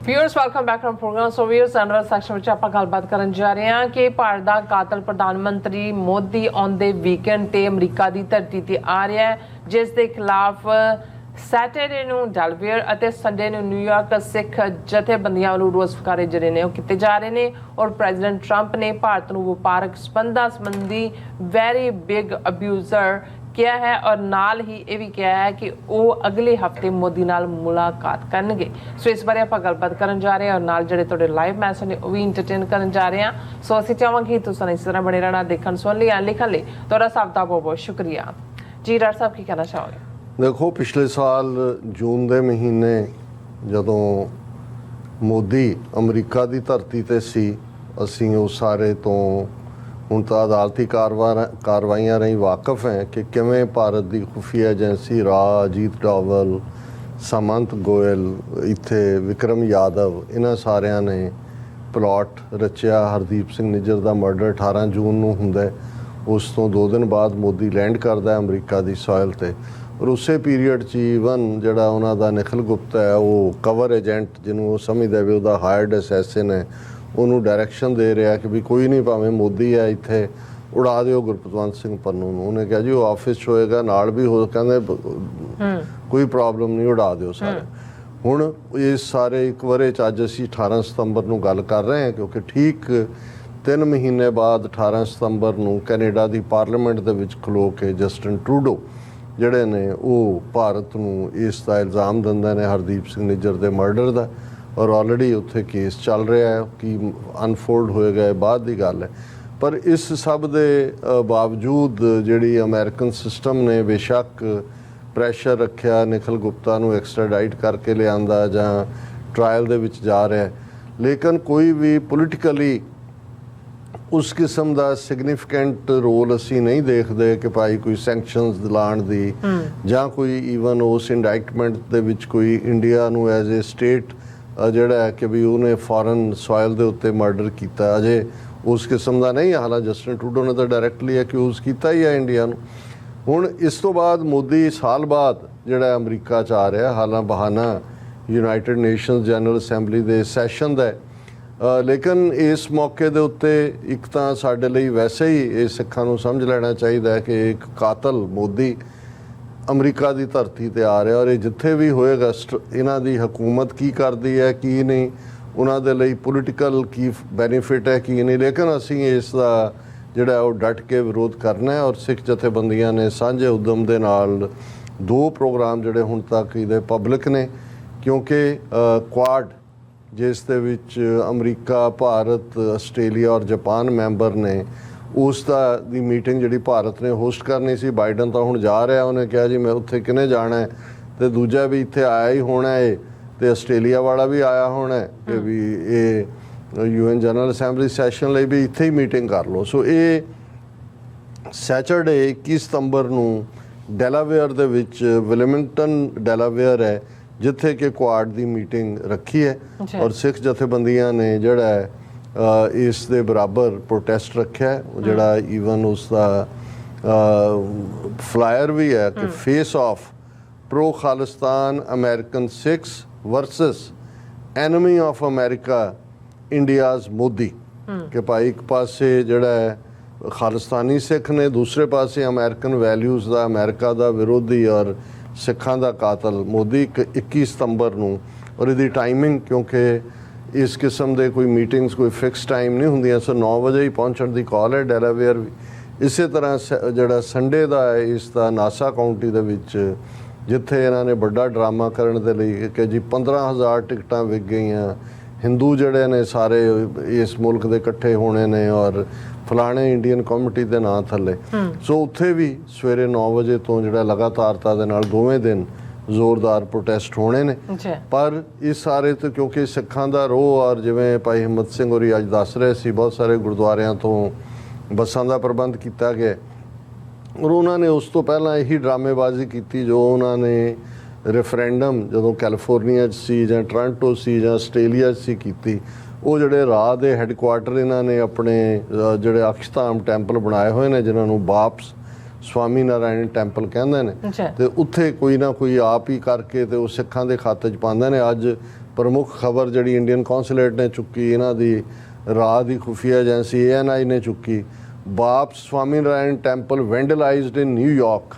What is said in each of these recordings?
Viewers welcome back to programme. So viewers under section में आप गलबात करन जा रहे हैं कि भारत का कातल प्रधानमंत्री मोदी आउंदे वीकेंड ते अमरीका की धरती ते आ रहा है, जिस दे खिलाफ सैटरडे ਨੂੰ ਡੈਲਵੇਅਰ ਅਤੇ ਸੰਡੇ ਨੂੰ ਨਿਊਯਾਰਕ ਸਿੱਖ ਜਥੇਬੰਦੀਆਂ ਵੱਲੋਂ ਰੋਸ ਵਿਖਾਰੇ ਜਿਹੜੇ ਨੇ ਉਹ ਕੀਤੇ ਜਾ ਰਹੇ ਨੇ। ਔਰ ਪ੍ਰੈਜ਼ੀਡੈਂਟ ਟਰੰਪ ਨੇ ਭਾਰਤ ਨੂੰ ਵਪਾਰਕ ਸੰਬੰਧਾਂ ਸੰਬੰਧੀ ਵੈਰੀ ਬਿਗ ਅਬਿਊਜ਼ਰ किया है और नाल ही ये भी कहा है कि वो अगले हफ्ते मोदी नाल मुलाकात करनगे। सो इस बारे आपां गलबात करन जा रहे हैं और नाल जिहड़े तुहाडे लाइव मैसेज ने वो भी इंटरटेन करन जा रहे हैं। सो असीं चाहांगे कि तुसीं इस तरह बने रहना, देखण सुन लिया लिखण लई तुहाडा सब दा बहुत बहुत शुक्रिया जी। डॉक्टर साहब की कहना चाहोगे? देखो, पिछले साल जून के महीने जदों मोदी अमरीका की धरती ते सी, असीं उस सारे तो ਹੁਣ ਤਾਂ ਅਦਾਲਤੀ ਕਾਰਵਾਈਆਂ ਰਾਹੀਂ ਵਾਕਫ ਹੈ ਕਿ ਕਿਵੇਂ ਭਾਰਤ ਦੀ ਖੁਫੀਆ ਏਜੰਸੀ ਰਾਅ, ਅਜੀਤ ਡੋਵਲ, ਸਮੰਤ ਗੋਇਲ, ਇੱਥੇ ਵਿਕਰਮ ਯਾਦਵ, ਇਹਨਾਂ ਸਾਰਿਆਂ ਨੇ ਪਲਾਟ ਰਚਿਆ। ਹਰਦੀਪ ਸਿੰਘ ਨਿੱਜਰ ਦਾ ਮਰਡਰ 18 ਜੂਨ ਨੂੰ ਹੁੰਦਾ। ਉਸ ਤੋਂ 2 ਦਿਨ ਬਾਅਦ ਮੋਦੀ ਲੈਂਡ ਕਰਦਾ ਅਮਰੀਕਾ ਦੀ ਸੋਇਲ 'ਤੇ। ਔਰ ਉਸੇ ਪੀਰੀਅਡ 'ਚ ਈਵਨ ਜਿਹੜਾ ਉਹਨਾਂ ਦਾ ਨਿਖਿਲ ਗੁਪਤਾ ਹੈ, ਉਹ ਕਵਰ ਏਜੰਟ ਜਿਹਨੂੰ ਉਹ ਸਮਝਦਾ ਵੀ ਉਹਦਾ ਹਾਇਰਡ ਅਸੈਸਿਨ ਹੈ, ਉਹਨੂੰ ਡਾਇਰੈਕਸ਼ਨ ਦੇ ਰਿਹਾ ਕਿ ਵੀ ਕੋਈ ਨਹੀਂ, ਭਾਵੇਂ ਮੋਦੀ ਹੈ ਇੱਥੇ ਉਡਾ ਦਿਓ ਗੁਰਪਤਵੰਤ ਸਿੰਘ ਪੰਨੂ ਨੂੰ। ਉਹਨੇ ਕਿਹਾ ਜੀ ਉਹ ਆਫਿਸ 'ਚ ਹੋਏਗਾ, ਨਾਲ ਵੀ ਹੋ, ਕਹਿੰਦੇ ਕੋਈ ਪ੍ਰੋਬਲਮ ਨਹੀਂ, ਉਡਾ ਦਿਓ ਸਾਰੇ। ਹੁਣ ਇਸ ਸਾਰੇ ਇੱਕ ਵਰੇ 'ਚ ਅੱਜ ਅਸੀਂ 18 ਸਤੰਬਰ ਨੂੰ ਗੱਲ ਕਰ ਰਹੇ ਹਾਂ, ਕਿਉਂਕਿ ਠੀਕ 3 ਮਹੀਨੇ ਬਾਅਦ 18 ਸਤੰਬਰ ਨੂੰ ਕੈਨੇਡਾ ਦੀ ਪਾਰਲੀਮੈਂਟ ਦੇ ਵਿੱਚ ਖਲੋ ਕੇ ਜਸਟਿਨ ਟਰੂਡੋ ਜਿਹੜੇ ਨੇ ਉਹ ਭਾਰਤ ਨੂੰ ਇਸ ਦਾ ਇਲਜ਼ਾਮ ਦਿੰਦੇ ਨੇ ਹਰਦੀਪ ਸਿੰਘ ਨਿੱਜਰ ਦੇ ਮਰਡਰ ਦਾ। ਔਰ ਆਲਰੇਡੀ ਉੱਥੇ ਕੇਸ ਚੱਲ ਰਿਹਾ ਹੈ, ਕਿ ਅਨਫੋਲਡ ਹੋਏਗਾ ਇਹ ਬਾਅਦ ਦੀ ਗੱਲ ਹੈ। ਪਰ ਇਸ ਸਭ ਦੇ ਬਾਵਜੂਦ ਜਿਹੜੀ ਅਮਰੀਕਨ ਸਿਸਟਮ ਨੇ ਬੇਸ਼ੱਕ ਪ੍ਰੈਸ਼ਰ ਰੱਖਿਆ, ਨਿਖਿਲ ਗੁਪਤਾ ਨੂੰ ਐਕਸਟ੍ਰਾਡਾਈਟ ਕਰਕੇ ਲਿਆਂਦਾ ਜਾਂ ਟਰਾਇਲ ਦੇ ਵਿੱਚ ਜਾ ਰਿਹਾ, ਲੇਕਿਨ ਕੋਈ ਵੀ ਪੋਲੀਟੀਕਲੀ ਉਸ ਕਿਸਮ ਦਾ ਸਿਗਨੀਫਿਕੈਂਟ ਰੋਲ ਅਸੀਂ ਨਹੀਂ ਦੇਖਦੇ ਕਿ ਭਾਈ ਕੋਈ ਸੈਂਕਸ਼ਨਸ ਦਿਲਾਉਣ ਦੀ ਜਾਂ ਕੋਈ ਈਵਨ ਉਸ ਇੰਡਾਇਕਟਮੈਂਟ ਦੇ ਵਿੱਚ ਕੋਈ ਇੰਡੀਆ ਨੂੰ ਐਜ਼ ਏ ਸਟੇਟ ਜਿਹੜਾ ਹੈ ਕਿ ਵੀ ਉਹਨੇ ਫੋਰਨ ਸੋਇਲ ਦੇ ਉੱਤੇ ਮਰਡਰ ਕੀਤਾ, ਅਜੇ ਉਸ ਕਿਸਮ ਦਾ ਨਹੀਂ। ਹਾਲਾਂਕਿ ਜਸਟਿਨ ਟਰੂਡੋ ਨੇ ਤਾਂ ਡਾਇਰੈਕਟਲੀ ਅਕਿਊਜ਼ ਕੀਤਾ ਹੀ ਹੈ ਇੰਡੀਆ ਨੂੰ। ਹੁਣ ਇਸ ਤੋਂ ਬਾਅਦ ਮੋਦੀ ਸਾਲ ਬਾਅਦ ਜਿਹੜਾ ਅਮਰੀਕਾ 'ਚ ਆ ਰਿਹਾ, ਹਾਲਾਂ ਬਹਾਨਾ ਯੂਨਾਈਟਿਡ ਨੇਸ਼ਨਸ ਜਨਰਲ ਅਸੈਂਬਲੀ ਦੇ ਸੈਸ਼ਨ ਦਾ, ਲੇਕਿਨ ਇਸ ਮੌਕੇ ਦੇ ਉੱਤੇ ਇੱਕ ਤਾਂ ਸਾਡੇ ਲਈ ਵੈਸੇ ਹੀ ਇਹ ਸਿੱਖਾਂ ਨੂੰ ਸਮਝ ਲੈਣਾ ਚਾਹੀਦਾ ਹੈ ਕਿ ਇੱਕ ਕਾਤਲ ਮੋਦੀ ਅਮਰੀਕਾ ਦੀ ਧਰਤੀ 'ਤੇ ਆ ਰਿਹਾ। ਔਰ ਇਹ ਜਿੱਥੇ ਵੀ ਹੋਏਗਾ ਇਹਨਾਂ ਦੀ ਹਕੂਮਤ ਕੀ ਕਰਦੀ ਹੈ ਕੀ ਨਹੀਂ, ਉਹਨਾਂ ਦੇ ਲਈ ਪੋਲੀਟੀਕਲ ਕੀ ਬੈਨੀਫਿਟ ਹੈ ਕੀ ਨਹੀਂ, ਲੇਕਿਨ ਅਸੀਂ ਇਸ ਦਾ ਜਿਹੜਾ ਉਹ ਡਟ ਕੇ ਵਿਰੋਧ ਕਰਨਾ ਹੈ। ਔਰ ਸਿੱਖ ਜਥੇਬੰਦੀਆਂ ਨੇ ਸਾਂਝੇ ਉਦਮ ਦੇ ਨਾਲ 2 ਪ੍ਰੋਗਰਾਮ ਜਿਹੜੇ ਹੁਣ ਤੱਕ ਇਹਦੇ ਪਬਲਿਕ ਨੇ, ਕਿਉਂਕਿ ਕੁਆਡ ਜਿਸ ਦੇ ਵਿੱਚ ਅਮਰੀਕਾ, ਭਾਰਤ, ਆਸਟ੍ਰੇਲੀਆ ਔਰ ਜਾਪਾਨ ਮੈਂਬਰ ਨੇ, ਉਸ ਦਾ ਦੀ ਮੀਟਿੰਗ ਜਿਹੜੀ ਭਾਰਤ ਨੇ ਹੋਸਟ ਕਰਨੀ ਸੀ। ਬਾਈਡਨ ਤਾਂ ਹੁਣ ਜਾ ਰਿਹਾ, ਉਹਨੇ ਕਿਹਾ ਜੀ ਮੈਂ ਉੱਥੇ ਕਿਹਨੇ ਜਾਣਾ ਹੈ, ਅਤੇ ਦੂਜਾ ਵੀ ਇੱਥੇ ਆਇਆ ਹੀ ਹੋਣਾ ਹੈ, ਅਤੇ ਆਸਟ੍ਰੇਲੀਆ ਵਾਲਾ ਵੀ ਆਇਆ ਹੋਣਾ ਕਿ ਵੀ ਇਹ UN ਜਨਰਲ ਅਸੈਂਬਲੀ ਸੈਸ਼ਨ ਲਈ ਵੀ ਇੱਥੇ ਹੀ ਮੀਟਿੰਗ ਕਰ ਲਓ। ਸੋ ਇਹ ਸੈਚਰਡੇ 21 ਸਤੰਬਰ ਨੂੰ ਡੈਲਾਵੇਅਰ ਦੇ ਵਿੱਚ ਵਿਲਿਮਿੰਗਟਨ ਡੈਲਾਵੇਅਰ ਹੈ, ਜਿੱਥੇ ਕਿ ਕੁਆਡ ਦੀ ਮੀਟਿੰਗ ਰੱਖੀ ਹੈ। ਔਰ ਸਿੱਖ ਜਥੇਬੰਦੀਆਂ ਨੇ ਜਿਹੜਾ ਹੈ ਇਸ ਦੇ ਬਰਾਬਰ ਪ੍ਰੋਟੈਸਟ ਰੱਖਿਆ, ਜਿਹੜਾ ਈਵਨ ਉਸ ਦਾ ਫਲਾਇਰ ਵੀ ਹੈ ਕਿ face off pro Khalistan American Sikhs versus enemy of America India's Modi, ਕਿ ਭਾਈ ਇੱਕ ਪਾਸੇ ਜਿਹੜਾ ਹੈ ਖਾਲਿਸਤਾਨੀ ਸਿੱਖ ਨੇ, ਦੂਸਰੇ ਪਾਸੇ ਅਮਰੀਕਨ ਵੈਲਿਊਜ਼ ਦਾ, ਅਮਰੀਕਾ ਦਾ ਵਿਰੋਧੀ ਔਰ ਸਿੱਖਾਂ ਦਾ ਕਾਤਲ ਮੋਦੀ। 21 ਸਤੰਬਰ ਨੂੰ, ਔਰ ਇਹਦੀ ਟਾਈਮਿੰਗ ਕਿਉਂਕਿ ਇਸ ਕਿਸਮ ਦੇ ਕੋਈ ਮੀਟਿੰਗਸ ਕੋਈ ਫਿਕਸ ਟਾਈਮ ਨਹੀਂ ਹੁੰਦੀਆਂ, ਸੋ 9 ਵਜੇ ਹੀ ਪਹੁੰਚਣ ਦੀ ਕਾਲ ਹੈ। ਡੈਲਾਵੇਅਰ ਵੀ ਇਸੇ ਤਰ੍ਹਾਂ ਜਿਹੜਾ ਸੰਡੇ ਦਾ ਹੈ, ਇਸ ਦਾ ਨਾਸਾ ਕਾਊਂਟੀ ਦੇ ਵਿੱਚ, ਜਿੱਥੇ ਇਹਨਾਂ ਨੇ ਵੱਡਾ ਡਰਾਮਾ ਕਰਨ ਦੇ ਲਈ ਕਿ ਜੀ 15,000 ਟਿਕਟਾਂ ਵਿਕ ਗਈਆਂ, ਹਿੰਦੂ ਜਿਹੜੇ ਨੇ ਸਾਰੇ ਇਸ ਮੁਲਕ ਦੇ ਇਕੱਠੇ ਹੋਣੇ ਨੇ ਔਰ ਫਲਾਣੇ ਇੰਡੀਅਨ ਕਮਿਊਨਿਟੀ ਦੇ ਨਾਂ ਥੱਲੇ। ਸੋ ਉੱਥੇ ਵੀ ਸਵੇਰੇ 9 ਵਜੇ ਤੋਂ ਜਿਹੜਾ ਲਗਾਤਾਰਤਾ ਦੇ ਨਾਲ 2ਵੇਂ ਦਿਨ ਜ਼ੋਰਦਾਰ ਪ੍ਰੋਟੈਸਟ ਹੋਣੇ ਨੇ। ਪਰ ਇਸ ਸਾਰੇ ਤੋਂ ਕਿਉਂਕਿ ਸਿੱਖਾਂ ਦਾ ਰੋਹ, ਔਰ ਜਿਵੇਂ ਭਾਈ ਹਿੰਮਤ ਸਿੰਘ ਹੋਰੀ ਅੱਜ ਦੱਸ ਰਹੇ ਸੀ, ਬਹੁਤ ਸਾਰੇ ਗੁਰਦੁਆਰਿਆਂ ਤੋਂ ਬੱਸਾਂ ਦਾ ਪ੍ਰਬੰਧ ਕੀਤਾ ਗਿਆ, ਔਰ ਉਹਨਾਂ ਨੇ ਉਸ ਤੋਂ ਪਹਿਲਾਂ ਇਹੀ ਡਰਾਮੇਬਾਜ਼ੀ ਕੀਤੀ ਜੋ ਉਹਨਾਂ ਨੇ ਰੈਫਰੈਂਡਮ ਜਦੋਂ ਕੈਲੀਫੋਰਨੀਆ 'ਚ ਸੀ ਜਾਂ ਟੋਰਾਂਟੋ ਸੀ ਜਾਂ ਆਸਟ੍ਰੇਲੀਆ 'ਚ ਸੀ ਕੀਤੀ। ਉਹ ਜਿਹੜੇ ਰਾਹ ਦੇ ਹੈੱਡਕੁਆਟਰ ਇਹਨਾਂ ਨੇ ਆਪਣੇ ਜਿਹੜੇ ਅਕਸ਼ਧਾਮ ਟੈਂਪਲ ਬਣਾਏ ਹੋਏ ਨੇ, ਜਿਨ੍ਹਾਂ ਨੂੰ ਬਾਪਸ ਸਵਾਮੀ ਨਾਰਾਇਣ ਟੈਂਪਲ ਕਹਿੰਦੇ ਨੇ, ਅੱਛਾ। ਤੇ ਉੱਥੇ ਕੋਈ ਨਾ ਕੋਈ ਆਪ ਹੀ ਕਰਕੇ ਤੇ ਉਹ ਸਿੱਖਾਂ ਦੇ ਖਾਤੇ 'ਚ ਪਾਉਂਦੇ ਨੇ। ਅੱਜ ਪ੍ਰਮੁੱਖ ਖਬਰ ਜਿਹੜੀ ਇੰਡੀਅਨ ਕੌਂਸੂਲੇਟ ਨੇ ਚੁੱਕੀ, ਇਹਨਾਂ ਦੀ ਰਾਹ ਦੀ ਖੁਫੀਆ ਏਜੰਸੀ ANI ਨੇ ਚੁੱਕੀ, BAPS Swami Narayan temple vandalised in New York,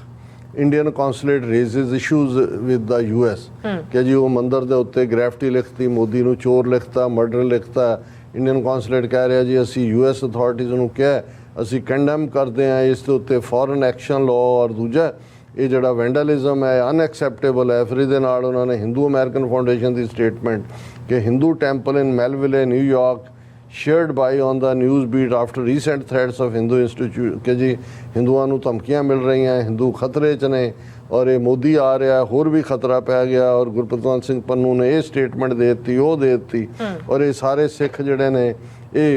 Indian consulate raises issues with the US ਕਿ ਜੀ ਉਹ ਮੰਦਿਰ ਦੇ ਉੱਤੇ ਗ੍ਰੈਫਿਟੀ ਲਿਖਤੀ, ਮੋਦੀ ਨੂੰ ਚੋਰ ਲਿਖਤਾ, ਮਰਡਰ ਲਿਖਤਾ। ਇੰਡੀਅਨ ਕੌਂਸੂਲੇਟ ਕਹਿ ਰਿਹਾ ਜੀ ਅਸੀਂ US ਅਥਾਰਟੀਜ਼ ਨੂੰ ਕਿਹਾ, ਅਸੀਂ ਕੰਡੈਮ ਕਰਦੇ ਹਾਂ ਇਸ ਦੇ ਉੱਤੇ ਫੋਰਨ ਐਕਸ਼ਨ ਲਾਅ, ਔਰ ਦੂਜਾ ਇਹ ਜਿਹੜਾ ਵੈਂਡਲਿਜ਼ਮ ਹੈ ਅਨਐਕਸੈਪਟੇਬਲ ਹੈ। ਫਿਰ ਇਹਦੇ ਨਾਲ ਉਹਨਾਂ ਨੇ ਹਿੰਦੂ ਅਮਰੀਕਨ ਫਾਊਂਡੇਸ਼ਨ ਦੀ ਸਟੇਟਮੈਂਟ ਕਿ Hindu temple in Melville New York shared by on the news beat after recent threats of Hindu Institute ਕਿ ਜੀ ਹਿੰਦੂਆਂ ਨੂੰ ਧਮਕੀਆਂ ਮਿਲ ਰਹੀਆਂ, ਹਿੰਦੂ ਖਤਰੇ 'ਚ ਨੇ ਔਰ ਇਹ ਮੋਦੀ ਆ ਰਿਹਾ ਹੋਰ ਵੀ ਖਤਰਾ ਪੈ ਗਿਆ। ਔਰ ਗੁਰਪ੍ਰਤਾਪ ਸਿੰਘ ਪੰਨੂ ਨੇ ਇਹ ਸਟੇਟਮੈਂਟ ਦੇ ਦਿੱਤੀ, ਉਹ ਦੇ ਦਿੱਤੀ, ਔਰ ਇਹ ਸਾਰੇ ਸਿੱਖ ਜਿਹੜੇ ਨੇ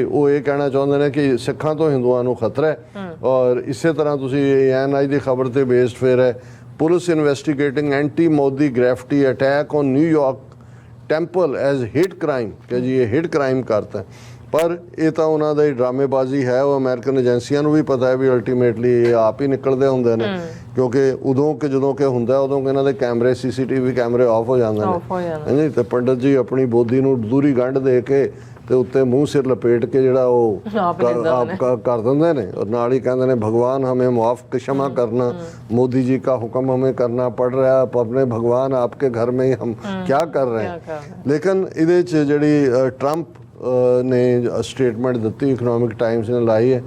ਉਹ ਇਹ ਕਹਿਣਾ ਚਾਹੁੰਦੇ ਨੇ ਕਿ ਸਿੱਖਾਂ ਤੋਂ ਹਿੰਦੂਆਂ ਨੂੰ ਖਤਰਾ ਹੈ। ਔਰ ਇਸੇ ਤਰ੍ਹਾਂ ਤੁਸੀਂ ANI ਦੀ ਖਬਰ ਤੇ ਬੇਸਡ ਫਿਰ ਹੈ, police investigating anti Modi graffiti attack on New York temple as hit crime ਕਿ ਜੀ ਇਹ ਹਿਟ ਕ੍ਰਾਈਮ ਕਰਤਾ। ਪਰ ਇਹ ਤਾਂ ਉਹਨਾਂ ਦਾ ਹੀ ਡਰਾਮੇਬਾਜ਼ੀ ਹੈ। ਉਹ ਅਮਰੀਕਨ ਏਜੰਸੀਆਂ ਨੂੰ ਵੀ ਪਤਾ ਹੈ ਵੀ ਅਲਟੀਮੇਟਲੀ ਇਹ ਆਪ ਹੀ ਨਿਕਲਦੇ ਹੁੰਦੇ ਨੇ, ਕਿਉਂਕਿ ਉਦੋਂ ਕਿ ਜਦੋਂ ਕਿ ਹੁੰਦਾ ਉਦੋਂ ਕਿ ਇਹਨਾਂ ਦੇ ਕੈਮਰੇ CCTV ਕੈਮਰੇ ਆਫ ਹੋ ਜਾਂਦੇ ਨੇ ਹਾਂਜੀ। ਤੇ ਪੰਡਤ ਜੀ ਆਪਣੀ ਬੋਦੀ ਨੂੰ ਦੂਰੀ ਗੰਢ ਦੇ ਕੇ ਤੇ ਉੱਤੇ ਮੂੰਹ ਸਿਰ ਲਪੇਟ ਕੇ ਜਿਹੜਾ ਉਹ ਕਰ ਦਿੰਦੇ ਨੇ, ਔਰ ਨਾਲ ਹੀ ਕਹਿੰਦੇ ਨੇ ਭਗਵਾਨ ਹमें माफ क्षमा करना, मोदी जी का हुक्म हमें करना पड़ रहा है, अपने भगवान आपके घर में ही हम क्या कर रहे हैं। ਲੇਕਿਨ ਇਹਦੇ 'ਚ ਜਿਹੜੀ ਟਰੰਪ ਨੇ ਸਟੇਟਮੈਂਟ ਦਿੱਤੀ, ਇਕਨੋਮਿਕ ਟਾਈਮਸ ਨੇ ਲਾਈ ਹੈ,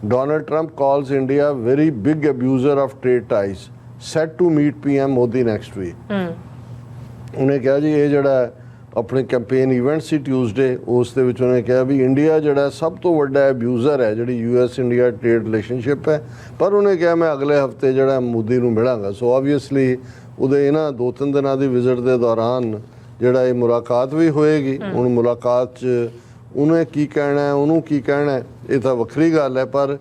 Donald Trump calls India very big abuser of trade ties, set to meet PM Modi next week. ਉਹਨੇ ਕਿਹਾ ਜੀ ਇਹ ਜਿਹੜਾ ਆਪਣੇ ਕੈਂਪੇਨ ਇਵੈਂਟ ਸੀ ਟਿਊਜ਼ਡੇ, ਉਸ ਦੇ ਵਿੱਚ ਉਹਨੇ ਕਿਹਾ ਵੀ ਇੰਡੀਆ ਜਿਹੜਾ ਸਭ ਤੋਂ ਵੱਡਾ ਅਬਿਊਜ਼ਰ ਹੈ ਜਿਹੜੀ US ਇੰਡੀਆ ਟ੍ਰੇਡ ਰਿਲੇਸ਼ਨਸ਼ਿਪ ਹੈ। ਪਰ ਉਹਨੇ ਕਿਹਾ ਮੈਂ ਅਗਲੇ ਹਫਤੇ ਜਿਹੜਾ ਮੋਦੀ ਨੂੰ ਮਿਲਾਂਗਾ। ਸੋ ਆਬਵੀਅਸਲੀ ਉਹਦੇ ਇਹਨਾਂ 2-3 ਦਿਨਾਂ ਦੀ ਵਿਜ਼ਿਟ ਦੇ ਦੌਰਾਨ ਜਿਹੜਾ ਇਹ ਮੁਲਾਕਾਤ ਵੀ ਹੋਏਗੀ। ਹੁਣ ਮੁਲਾਕਾਤ 'ਚ ਉਹਨੇ ਕੀ ਕਹਿਣਾ, ਉਹਨੂੰ ਕੀ ਕਹਿਣਾ, ਇਹ ਤਾਂ ਵੱਖਰੀ ਗੱਲ ਹੈ, ਪਰ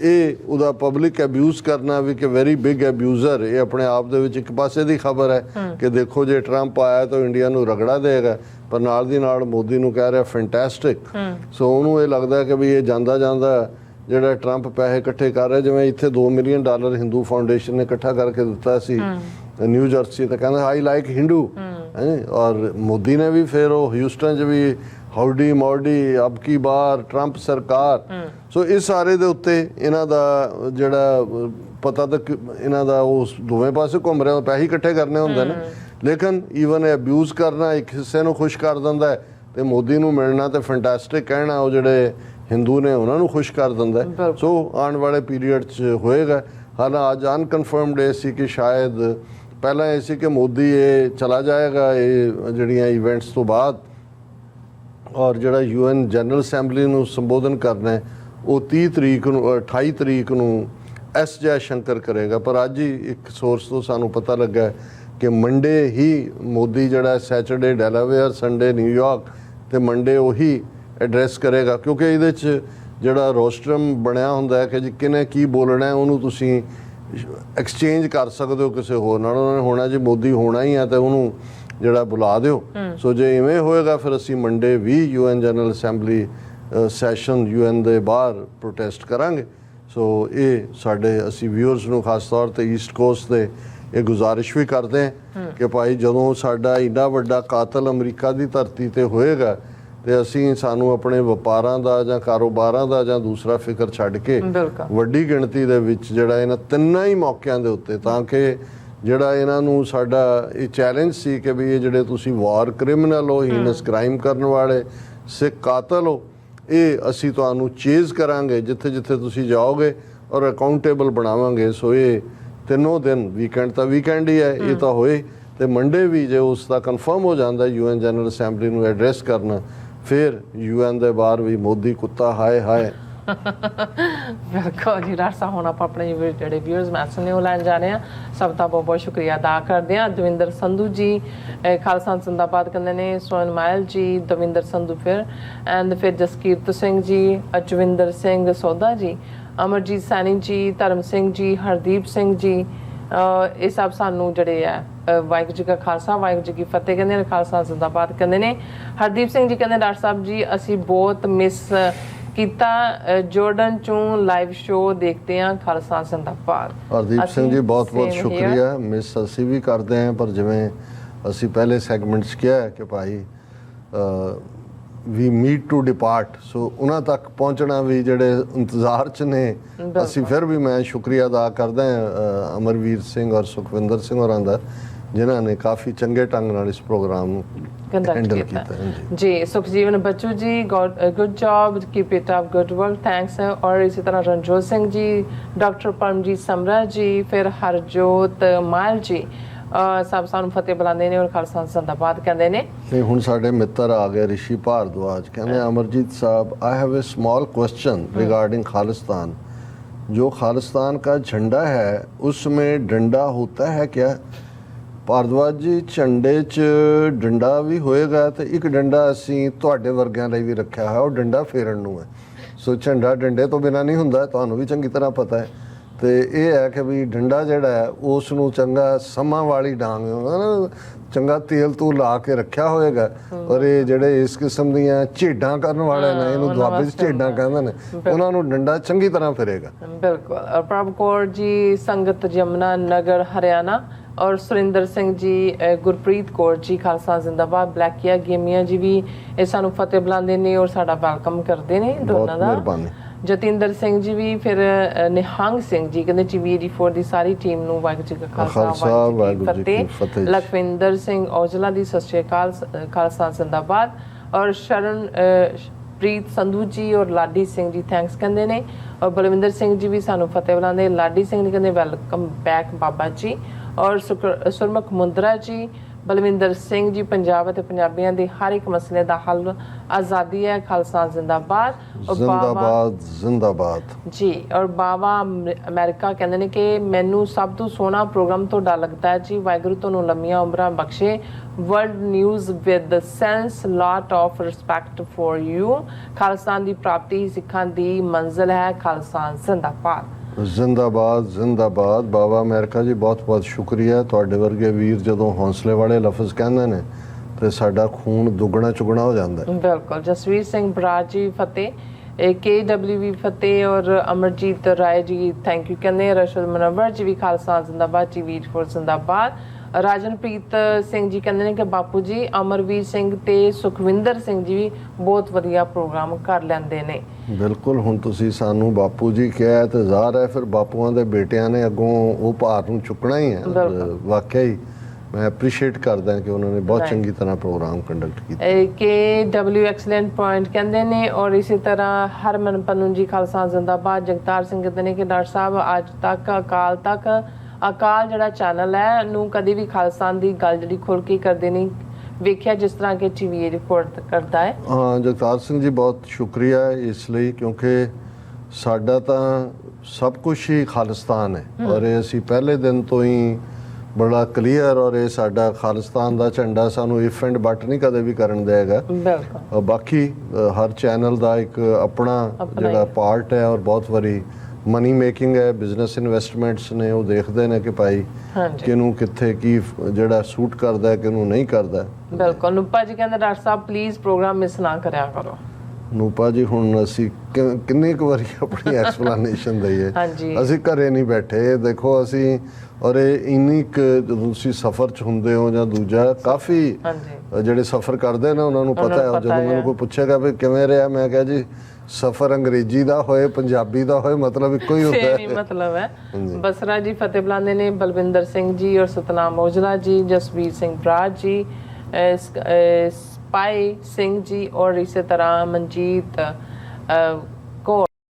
ਇਹ ਉਹਦਾ ਪਬਲਿਕ ਅਬਿਊਜ਼ ਕਰਨਾ ਵੀ ਕਿ ਵੈਰੀ ਬਿਗ ਅਬਿਊਜ਼ਰ, ਇਹ ਆਪਣੇ ਆਪ ਦੇ ਵਿੱਚ ਇੱਕ ਪਾਸੇ ਦੀ ਖਬਰ ਹੈ ਕਿ ਦੇਖੋ ਜੇ ਟਰੰਪ ਆਇਆ ਤਾਂ ਇੰਡੀਆ ਨੂੰ ਰਗੜਾ ਦੇਗਾ, ਪਰ ਨਾਲ ਦੀ ਨਾਲ ਮੋਦੀ ਨੂੰ ਕਹਿ ਰਿਹਾ ਫੈਂਟੈਸਟਿਕ। ਸੋ ਉਹਨੂੰ ਇਹ ਲੱਗਦਾ ਕਿ ਵੀ ਇਹ ਜਾਂਦਾ ਜਾਂਦਾ ਜਿਹੜਾ ਟਰੰਪ ਪੈਸੇ ਇਕੱਠੇ ਕਰ ਰਿਹਾ, ਜਿਵੇਂ ਇੱਥੇ $2 ਮਿਲੀਅਨ ਹਿੰਦੂ ਫਾਊਂਡੇਸ਼ਨ ਨੇ ਇਕੱਠਾ ਕਰਕੇ ਦਿੱਤਾ ਸੀ ਨਿਊ ਜਰਸੀ, ਤਾਂ ਕਹਿੰਦਾ ਆਈ ਲਾਈਕ ਹਿੰਦੂ ਹੈ। ਔਰ ਮੋਦੀ ਨੇ ਵੀ ਫਿਰ ਉਹ ਹਿਊਸਟਨ 'ਚ ਵੀ ਹਾਊਡੀ ਮੋਡੀ ਅਬ ਕੀ ਬਾਰ ਟਰੰਪ ਸਰਕਾਰ। ਸੋ ਇਸ ਸਾਰੇ ਦੇ ਉੱਤੇ ਇਹਨਾਂ ਦਾ ਜਿਹੜਾ ਪਤਾ ਤੱਕ ਇਹਨਾਂ ਦਾ ਉਸ ਦੋਵੇਂ ਪਾਸੇ ਘੁੰਮ ਰਿਹਾ, ਪੈਸੇ ਇਕੱਠੇ ਕਰਨੇ ਹੁੰਦੇ ਨੇ। ਲੇਕਿਨ ਈਵਨ ਇਹ ਅਬਿਊਜ਼ ਕਰਨਾ ਇੱਕ ਹਿੱਸੇ ਨੂੰ ਖੁਸ਼ ਕਰ ਦਿੰਦਾ ਹੈ, ਤੇ ਮੋਦੀ ਨੂੰ ਮਿਲਣਾ ਤੇ ਫੈਂਟੈਸਟਿਕ ਕਹਿਣਾ ਉਹ ਜਿਹੜੇ ਹਿੰਦੂ ਨੇ ਉਹਨਾਂ ਨੂੰ ਖੁਸ਼ ਕਰ ਦਿੰਦਾ ਹੈ। ਸੋ ਆਉਣ ਵਾਲੇ ਪੀਰੀਅਡ 'ਚ ਹੋਏਗਾ। ਹਾਲਾਂ ਅੱਜ ਅਨਕਨਫਰਮਡ ਇਹ ਸੀ ਕਿ ਸ਼ਾਇਦ ਪਹਿਲਾਂ ਇਹ ਸੀ ਕਿ ਮੋਦੀ ਇਹ ਚਲਾ ਜਾਏਗਾ ਇਹ ਜਿਹੜੀਆਂ ਇਵੈਂਟਸ ਤੋਂ ਬਾਅਦ, ਔਰ ਜਿਹੜਾ UN ਜਨਰਲ ਅਸੈਂਬਲੀ ਨੂੰ ਸੰਬੋਧਨ ਕਰਨਾ ਉਹ 30 ਤਰੀਕ ਨੂੰ 28 ਤਰੀਕ ਨੂੰ S ਜੈਸ਼ੰਕਰ ਕਰੇਗਾ। ਪਰ ਅੱਜ ਹੀ ਇੱਕ ਸੋਰਸ ਤੋਂ ਸਾਨੂੰ ਪਤਾ ਲੱਗਾ ਕਿ ਮੰਡੇ ਹੀ ਮੋਦੀ ਜਿਹੜਾ ਸੈਚਰਡੇ ਡੈਲਾਵੇਅਰ, ਸੰਡੇ ਨਿਊਯਾਰਕ, ਤੇ ਮੰਡੇ ਉਹੀ ਐਡਰੈਸ ਕਰੇਗਾ, ਕਿਉਂਕਿ ਇਹਦੇ 'ਚ ਜਿਹੜਾ ਰੋਸਟਰਮ ਬਣਿਆ ਹੁੰਦਾ ਹੈ ਕਿ ਜੀ ਕਿਹਨੇ ਕੀ ਬੋਲਣਾ ਉਹਨੂੰ ਤੁਸੀਂ ਐਕਸਚੇਂਜ ਕਰ ਸਕਦੇ ਹੋ ਕਿਸੇ ਹੋਰ ਨਾਲ। ਉਹਨਾਂ ਨੇ ਹੋਣਾ ਜੀ ਮੋਦੀ ਹੋਣਾ ਹੀ ਆ ਤੇ ਉਹਨੂੰ ਜਿਹੜਾ ਬੁਲਾ ਦਿਓ। ਸੋ ਜੇ ਇਵੇਂ ਹੋਏਗਾ ਫਿਰ ਅਸੀਂ ਮੰਡੇ ਵੀ UN general assembly session UN ਦੇ ਬਾਹਰ ਪ੍ਰੋਟੈਸਟ ਕਰਾਂਗੇ। ਸੋ ਇਹ ਸਾਡੇ ਅਸੀਂ ਵਿਊਅਰਸ ਨੂੰ ਖਾਸ ਤੌਰ ਤੇ ਈਸਟ ਕੋਸਟ ਦੇ ਇਹ ਗੁਜ਼ਾਰਿਸ਼ ਵੀ ਕਰਦੇ ਹਾਂ ਕਿ ਭਾਈ ਜਦੋਂ ਸਾਡਾ ਇੰਨਾ ਵੱਡਾ ਕਾਤਲ ਅਮਰੀਕਾ ਦੀ ਧਰਤੀ ਤੇ ਹੋਏਗਾ ਤੇ ਅਸੀਂ ਸਾਨੂੰ ਆਪਣੇ ਵਪਾਰਾਂ ਦਾ ਜਾਂ ਕਾਰੋਬਾਰਾਂ ਦਾ ਜਾਂ ਦੂਸਰਾ ਫਿਕਰ ਛੱਡ ਕੇ ਵੱਡੀ ਗਿਣਤੀ ਦੇ ਵਿੱਚ ਜਿਹੜਾ ਇਹਨਾਂ ਤਿੰਨਾਂ ਹੀ ਮੌਕਿਆਂ ਦੇ ਉੱਤੇ, ਤਾਂ ਕਿ ਜਿਹੜਾ ਇਹਨਾਂ ਨੂੰ ਸਾਡਾ ਇਹ ਚੈਲੰਜ ਸੀ ਕਿ ਵੀ ਇਹ ਜਿਹੜੇ ਤੁਸੀਂ ਵਾਰ ਕ੍ਰਿਮੀਨਲ ਹੋ, ਹੀਨਸ ਕ੍ਰਾਈਮ ਕਰਨ ਵਾਲੇ ਸਿੱਖ ਕਾਤਲ ਹੋ, ਇਹ ਅਸੀਂ ਤੁਹਾਨੂੰ ਚੇਜ਼ ਕਰਾਂਗੇ ਜਿੱਥੇ ਜਿੱਥੇ ਤੁਸੀਂ ਜਾਓਗੇ ਔਰ ਅਕਾਊਂਟੇਬਲ ਬਣਾਵਾਂਗੇ। ਸੋ ਇਹ ਤਿੰਨੋਂ ਦਿਨ ਵੀਕਐਂਡ ਤਾਂ ਵੀਕਐਂਡ ਹੀ ਹੈ, ਇਹ ਤਾਂ ਹੋਏ, ਤੇ ਮੰਡੇ ਵੀ ਜੇ ਉਸ ਦਾ ਕਨਫਰਮ ਹੋ ਜਾਂਦਾ UN ਜਨਰਲ ਅਸੈਂਬਲੀ ਨੂੰ ਐਡਰੈਸ ਕਰਨਾ, ਫਿਰ UN ਦੇ ਬਾਹਰ ਵੀ ਮੋਦੀ ਕੁੱਤਾ ਹਾਏ ਹਾਏ। ਬਿਲਕੁਲ ਜੀ ਡਾਕਟਰ ਸਾਹਿਬ, ਹੁਣ ਆਪਾਂ ਆਪਣੇ ਜਿਹੜੇ ਵਿਊਅਰਸ ਮੈਸੇਜ ਨੇ ਉਹ ਲੈਣ ਜਾ ਰਹੇ ਹਾਂ। ਸਭ ਦਾ ਬਹੁਤ ਬਹੁਤ ਸ਼ੁਕਰੀਆ ਅਦਾ ਕਰਦੇ ਹਾਂ। ਦਵਿੰਦਰ ਸੰਧੂ ਜੀ ਖਾਲਸਾ ਜ਼ਿੰਦਾਬਾਦ ਕਹਿੰਦੇ ਨੇ, ਸੋਨ ਮਾਇਲ ਜੀ, ਦਵਿੰਦਰ ਸੰਧੂ ਫਿਰ ਫਿਰ ਜਸਕੀਰਤ ਸਿੰਘ ਜੀ, ਅਜਵਿੰਦਰ ਸਿੰਘ ਸੋਧਾ ਜੀ, ਅਮਰਜੀਤ ਸੈਣੀ ਜੀ, ਧਰਮ ਸਿੰਘ ਜੀ, ਹਰਦੀਪ ਸਿੰਘ ਜੀ, ਇਹ ਸਭ ਸਾਨੂੰ ਜਿਹੜੇ ਆ ਵਾਹਿਗੁਰੂ ਜੀ ਕਾ ਖਾਲਸਾ ਵਾਹਿਗੁਰੂ ਜੀ ਕੀ ਫਤਿਹ ਕਹਿੰਦੇ ਨੇ, ਖਾਲਸਾ ਜ਼ਿੰਦਾਬਾਦ ਕਹਿੰਦੇ ਨੇ। ਹਰਦੀਪ ਸਿੰਘ ਜੀ ਕਹਿੰਦੇ ਡਾਕਟਰ ਸਾਹਿਬ ਜੀ ਅਸੀਂ ਬਹੁਤ ਮਿਸ ਕੀਤਾ ਜੋਰਡਨ ਚੋਂ ਲਾਈਵ ਸ਼ੋਅ ਦੇਖਦੇ ਹਾਂ ਖਾਲਸਾ ਜ਼ਿੰਦਾਬਾਦ। ਹਰਦੀਪ ਸਿੰਘ ਜੀ ਬਹੁਤ ਬਹੁਤ same ਸ਼ੁਕਰੀਆ। ਮਿਸ ਅਸੀਂ ਵੀ ਕਰਦੇ ਹਾਂ, ਪਰ ਜਿਵੇਂ ਅਸੀਂ ਪਹਿਲੇ ਸੈਗਮੈਂਟਸ ਕਿਹਾ ਹੈ ਕਿ ਭਾਈ ਵੀ ਨੀਡ ਟੂ ਡਿਪਾਰਟ, ਸੋ ਉਹਨਾਂ ਤੱਕ ਪਹੁੰਚਣਾ ਵੀ ਜਿਹੜੇ ਇੰਤਜ਼ਾਰ 'ਚ ਨੇ, ਅਸੀਂ ਫਿਰ ਵੀ ਮੈਂ ਸ਼ੁਕਰੀਆ ਅਦਾ ਕਰਦਾ ਹਾਂ ਅਮਰਵੀਰ ਸਿੰਘ ਔਰ ਸੁਖਵਿੰਦਰ ਸਿੰਘ ਹੋਰਾਂ ਦਾ, ਜਿਨ੍ਹਾਂ ਨੇ ਕਾਫੀ ਚੰਗੇ ਢੰਗ ਨਾਲ ਇਸ ਪ੍ਰੋਗਰਾਮ ਨੂੰ ਹੈਂਡਲ ਕੀਤਾ। ਜੀ Sukhjivan Bachu ji, good job, keep it up, good work, thanks. ਔਰ ਇਸੇ ਤਰ੍ਹਾਂ ਰਣਜੋਤ ਸਿੰਘ ਜੀ, ਡਾਕਟਰ ਪਰਮਜੀਤ ਸਮਰਾ ਜੀ, ਫਿਰ ਹਰਜੋਤ ਮਾਇਲ ਜੀ, ਸਭ ਸਾਨੂੰ ਫਤਿਹ ਬੁਲਾਉਂਦੇ ਨੇ ਔਰ ਖਾਲਸਾ ਜ਼ਿੰਦਾਬਾਦ ਕਹਿੰਦੇ ਨੇ। ਨਹੀਂ, ਹੁਣ ਸਾਡੇ ਮਿੱਤਰ ਆ ਗਏ, ਰਿਸ਼ੀ ਭਾਰਦਵਾਜ ਕਹਿੰਦੇ अमरजीत साहब I have a small question regarding Khalistan. जो खालिस्तान का झंडा है उसमें डंडा होता है क्या? ਭਾਰਦਵਾਜ ਜੀ, ਝੰਡੇ 'ਚ ਡੰਡਾ ਵੀ ਹੋਏਗਾ ਤੇ ਇੱਕ ਡੰਡਾ ਅਸੀਂ ਤੁਹਾਡੇ ਵਰਗਿਆਂ ਲਈ ਵੀ ਰੱਖਿਆ ਹੈ, ਉਹ ਡੰਡਾ ਫੇਰਨ ਨੂੰ ਹੈ। ਸੋ ਝੰਡਾ ਡੰਡੇ ਤੋਂ ਬਿਨਾਂ ਨਹੀਂ ਹੁੰਦਾ, ਤੁਹਾਨੂੰ ਵੀ ਚੰਗੀ ਤਰ੍ਹਾਂ ਪਤਾ ਹੈ। ਤੇ ਇਹ ਹੈ ਕਿ ਵੀ ਡੰਡਾ ਜਿਹੜਾ ਹੈ ਉਸ ਨੂੰ ਚੰਗਾ ਸਮਾਂ ਵਾਲੀ ਡਾਂਗ, ਚੰਗਾ ਤੇਲ ਤੂੰ ਲਾ ਕੇ ਰੱਖਿਆ ਹੋਏਗਾ। ਔਰ ਇਹ ਜਿਹੜੇ ਇਸ ਕਿਸਮ ਦੀਆਂ ਝੇਡਾਂ ਕਰਨ ਵਾਲੇ ਨੇ, ਇਹਨੂੰ ਦੁਆਬੇ 'ਚ ਝੇਡਾਂ ਕਹਿੰਦੇ ਨੇ, ਉਹਨਾਂ ਨੂੰ ਡੰਡਾ ਚੰਗੀ ਤਰ੍ਹਾਂ ਫਿਰੇਗਾ। ਬਿਲਕੁਲ। ਪ੍ਰਭ ਕੌਰ ਜੀ, ਸੰਗਤ ਜਮਨਾ ਨਗਰ ਹਰਿਆਣਾ, ਔਰ ਸੁਰਿੰਦਰ ਸਿੰਘ ਜੀ, ਗੁਰਪ੍ਰੀਤ ਕੌਰ ਜੀ, ਖਾਲਸਾ ਜ਼ਿੰਦਾਬਾਦ। ਬਲੈਕੀਆ ਗੇਮੀਆਂ ਜੀ ਵੀ ਇਹ ਸਾਨੂੰ ਫਤਿਹ ਬੁਲਾਉਂਦੇ ਨੇ ਔਰ ਸਾਡਾ ਵੈਲਕਮ ਕਰਦੇ ਨੇ ਦੋਨਾਂ ਦਾ। ਮਿਹਰਬਾਨੀ। ਜਤਿੰਦਰ ਸਿੰਘ ਜੀ ਵੀ, ਫਿਰ ਨਿਹੰਗ ਸਿੰਘ ਜੀ ਕਹਿੰਦੇ ਟੀਵੀ 84 ਦੀ ਸਾਰੀ ਟੀਮ ਨੂੰ ਵਾਹਿਗੁਰੂ ਜੀ ਕਾ ਖਾਲਸਾ ਵਾਹਿਗੁਰੂ ਜੀ ਕੀ ਫਤਿਹ। ਲਖਵਿੰਦਰ ਸਿੰਘ ਔਜਲਾ ਦੀ ਸਤਿ ਸ਼੍ਰੀ ਅਕਾਲ, ਖਾਲਸਾ ਜ਼ਿੰਦਾਬਾਦ। ਔਰ ਸ਼ਰਨ ਪ੍ਰੀਤ ਸੰਧੂ ਜੀ ਔਰ ਲਾਡੀ ਸਿੰਘ ਜੀ ਥੈਂਕਸ ਕਹਿੰਦੇ ਨੇ। ਔਰ ਬਲਵਿੰਦਰ ਸਿੰਘ ਜੀ ਵੀ ਸਾਨੂੰ ਫਤਿਹ ਬੁਲਾਉਂਦੇ। ਲਾਡੀ ਸਿੰਘ ਜੀ ਕਹਿੰਦੇ ਵੈਲਕਮ ਬੈਕ ਬਾਬਾ ਜੀ। ਔਰ ਸੁਰਮੁਖ ਮੁੰਦਰਾ ਜੀ, ਬਲਵਿੰਦਰ ਸਿੰਘ ਜੀ, ਪੰਜਾਬ ਅਤੇ ਪੰਜਾਬੀਆਂ ਦੇ ਹਰ ਇੱਕ ਮਸਲੇ ਦਾ ਹੱਲ ਆਜ਼ਾਦੀ ਹੈ, ਖਾਲਸਾ ਜ਼ਿੰਦਾਬਾਦ। ਜ਼ਿੰਦਾਬਾਦ ਜ਼ਿੰਦਾਬਾਦ ਜੀ। ਔਰ ਬਾਵਾ ਅਮਰੀਕਾ ਕਹਿੰਦੇ ਨੇ ਕਿ ਮੈਨੂੰ ਸਭ ਤੋਂ ਸੋਹਣਾ ਪ੍ਰੋਗਰਾਮ ਤੁਹਾਡਾ ਲੱਗਦਾ ਹੈ ਜੀ, ਵਾਹਿਗੁਰੂ ਤੁਹਾਨੂੰ ਲੰਮੀਆਂ ਉਮਰਾਂ ਬਖਸ਼ੇ। World news with sense, lot of respect for you. Khalistan ਦੀ ਪ੍ਰਾਪਤੀ ਸਿੱਖਾਂ ਦੀ ਮੰਜ਼ਿਲ ਹੈ, ਖਾਲਸਾ ਜ਼ਿੰਦਾਬਾਦ। ਜ਼ਿੰਦਾਬਾਦ ਜ਼ਿੰਦਾਬਾਦ। ਬਾਬਾ ਅਮਰੀਕਾ ਜੀ ਬਹੁਤ ਬਹੁਤ ਸ਼ੁਕਰੀਆ। ਤੁਹਾਡੇ ਵਰਗੇ ਵੀਰ ਜਦੋਂ ਹੌਸਲੇ ਵਾਲੇ ਲਫ਼ਜ਼ ਕਹਿੰਦੇ ਨੇ ਤੇ ਸਾਡਾ ਖੂਨ ਦੁੱਗਣਾ ਚੁਗਣਾ ਹੋ ਜਾਂਦਾ ਹੈ। ਬਿਲਕੁਲ। ਜਸਵੀਰ ਸਿੰਘ ਬਰਾੜ ਜੀ ਫਤਿਹ, KWV ਫਤਿਹ। ਔਰ ਅਮਰਜੀਤ ਰਾਏ ਜੀ ਥੈਂਕ ਯੂ ਕਹਿੰਦੇ। ਰਸ਼ਦ ਮਨਵਰ ਜੀ ਵੀ ਖਾਲਸਾ ਜ਼ਿੰਦਾਬਾਦ, ਟੀਵੀ 84 ਜ਼ਿੰਦਾਬਾਦ। ਰਾਜਨਪ੍ਰੀਤ ਸਿੰਘ ਜੀ ਕਹਿੰਦੇ ਨੇ ਕਿ ਬਾਪੂ ਜੀ ਅਮਰਵੀਰ ਸਿੰਘ ਤੇ ਸੁਖਵਿੰਦਰ ਸਿੰਘ ਜੀ ਵੀ ਬਹੁਤ ਵਧੀਆ ਪ੍ਰੋਗਰਾਮ ਕਰ ਲੈਂਦੇ ਨੇ। ਬਿਲਕੁਲ। ਹੁਣ ਤੁਸੀਂ ਸਾਨੂੰ ਬਾਪੂ ਜੀ ਕਿਹਾ ਤੇ ਜ਼ਾਹਰ ਹੈ ਫਿਰ ਬਾਪੂਆਂ ਦੇ ਬੇਟਿਆਂ ਨੇ ਅੱਗੋਂ ਉਹ ਭਾਰ ਨੂੰ ਚੁੱਕਣਾ ਹੀ ਹੈ। ਵਾਕਿਆ ਹੀ ਮੈਂ ਐਪਰੀਸ਼ੀਏਟ ਕਰਦਾ ਕਿ ਉਹਨਾਂ ਨੇ ਬਹੁਤ ਚੰਗੀ ਤਰ੍ਹਾਂ ਪ੍ਰੋਗਰਾਮ ਕੰਡਕਟ ਕੀਤਾ। KW ਐਕਸਲੈਂਟ ਪੁਆਇੰਟ ਕਹਿੰਦੇ ਨੇ। ਔਰ ਇਸੇ ਤਰ੍ਹਾਂ ਹਰਮਨ ਪੰਨੂ ਜੀ ਖਾਲਸਾ ਜ਼ਿੰਦਾਬਾਦ। ਜਗਤਾਰ ਸਿੰਘ ਕਹਿੰਦੇ ਨੇ ਕਿ ਡਾਕਟਰ ਸਾਹਿਬ ਅੱਜ ਤੱਕ ਅਕਾਲ ਜਿਹੜਾ ਚੈਨਲ ਹੈ ਨੂੰ ਕਦੇ ਵੀ ਖਾਲਸਾ ਦੀ ਗੱਲ ਜਿਹੜੀ ਖੁੱਲ ਕੇ ਕਰਦੇ ਨਹੀਂ ਵੇਖਿਆ, ਜਿਸ ਤਰ੍ਹਾਂ ਕਿ ਟੀਵੀ ਰਿਪੋਰਟ ਕਰਦਾ ਹੈ। ਹਾਂ ਜਗਤਾਰ ਸਿੰਘ ਜੀ ਬਹੁਤ ਸ਼ੁਕਰੀਆ ਇਸ ਲਈ, ਕਿਉਂਕਿ ਸਾਡਾ ਤਾਂ ਸਭ ਕੁਝ ਹੀ ਖਾਲਿਸਤਾਨ ਹੈ ਔਰ ਇਹ ਅਸੀਂ ਪਹਿਲੇ ਦਿਨ ਤੋਂ ਹੀ ਬੜਾ ਕਲੀਅਰ, ਔਰ ਇਹ ਸਾਡਾ ਖਾਲਿਸਤਾਨ ਦਾ ਝੰਡਾ ਸਾਨੂੰ ਇਫ ਐਂਡ ਬਟ ਨਹੀਂ ਕਦੇ ਵੀ ਕਰਨ ਦੇਗਾ। ਬਿਲਕੁਲ। ਬਾਕੀ ਹਰ ਚੈਨਲ ਦਾ ਇੱਕ ਆਪਣਾ ਜਿਹੜਾ ਪਾਰਟ ਹੈ ਔਰ ਬਹੁਤ ਵਾਰੀ ਮਨੀ ਮੇਕਿੰਗ ਹੈ, ਬਿਜ਼ਨਸ ਇਨਵੈਸਟਮੈਂਟਸ ਨੇ, ਉਹ ਦੇਖਦੇ ਨੇ ਕਿ ਭਾਈ ਕਿਹਨੂੰ ਕਿੱਥੇ ਕੀ ਜਿਹੜਾ ਸੂਟ ਕਰਦਾ, ਕਿਹਨੂੰ ਨਹੀਂ ਕਰਦਾ। ਬਿਲਕੁਲ। ਨੂਪਾ ਜੀ ਕਹਿੰਦੇ doctor Sahib please programme miss ਨਾ ਕਰਿਆ ਕਰੋ। ਨੂਪਾ ਜੀ ਹੁਣ ਅਸੀਂ ਕਿੰਨੀ ਕੁ ਵਾਰੀ ਆਪਣੀ ਐਕਸਪਲੇਨੇਸ਼ਨ ਦਈਏ, ਅਸੀਂ ਘਰੇ ਨਹੀਂ ਬੈਠੇ। ਦੇਖੋ ਅਸੀਂ ਔਰ ਇਹ ਇੰਨੀ ਜਦੋਂ ਤੁਸੀਂ ਸਫ਼ਰ 'ਚ ਹੁੰਦੇ ਹੋ ਜਾਂ ਦੂਜਾ ਕਾਫੀ ਜਿਹੜੇ ਸਫ਼ਰ ਕਰਦੇ ਨੇ ਉਹਨਾਂ ਨੂੰ ਪਤਾ ਹੈ। ਜਦੋਂ ਮੈਨੂੰ ਕੋਈ ਪੁੱਛੇਗਾ ਵੀ ਕਿਵੇਂ ਰਿਹਾ, ਮੈਂ ਕਿਹਾ ਜੀ ਸਫ਼ਰ ਅੰਗਰੇਜ਼ੀ ਦਾ ਹੋਏ ਪੰਜਾਬੀ ਦਾ ਹੋਏ ਮਤਲਬ ਇੱਕੋ ਹੀ ਹੁੰਦਾ ਹੈ। ਸੇਮ ਹੀ ਮਤਲਬ ਹੈ। ਬਸਰਾ ਜੀ ਫਤਿਹ ਬੁਲਾਉਂਦੇ ਨੇ। ਬਲਵਿੰਦਰ ਸਿੰਘ ਜੀ ਔਰ ਸਤਨਾਮ ਔਜਲਾ ਜੀ, ਜਸਵੀਰ ਸਿੰਘ ਬਰਾੜ ਜੀ, ਸਪਾਈ ਸਿੰਘ ਜੀ ਔਰ ਇਸੇ ਤਰ੍ਹਾਂ ਮਨਜੀਤ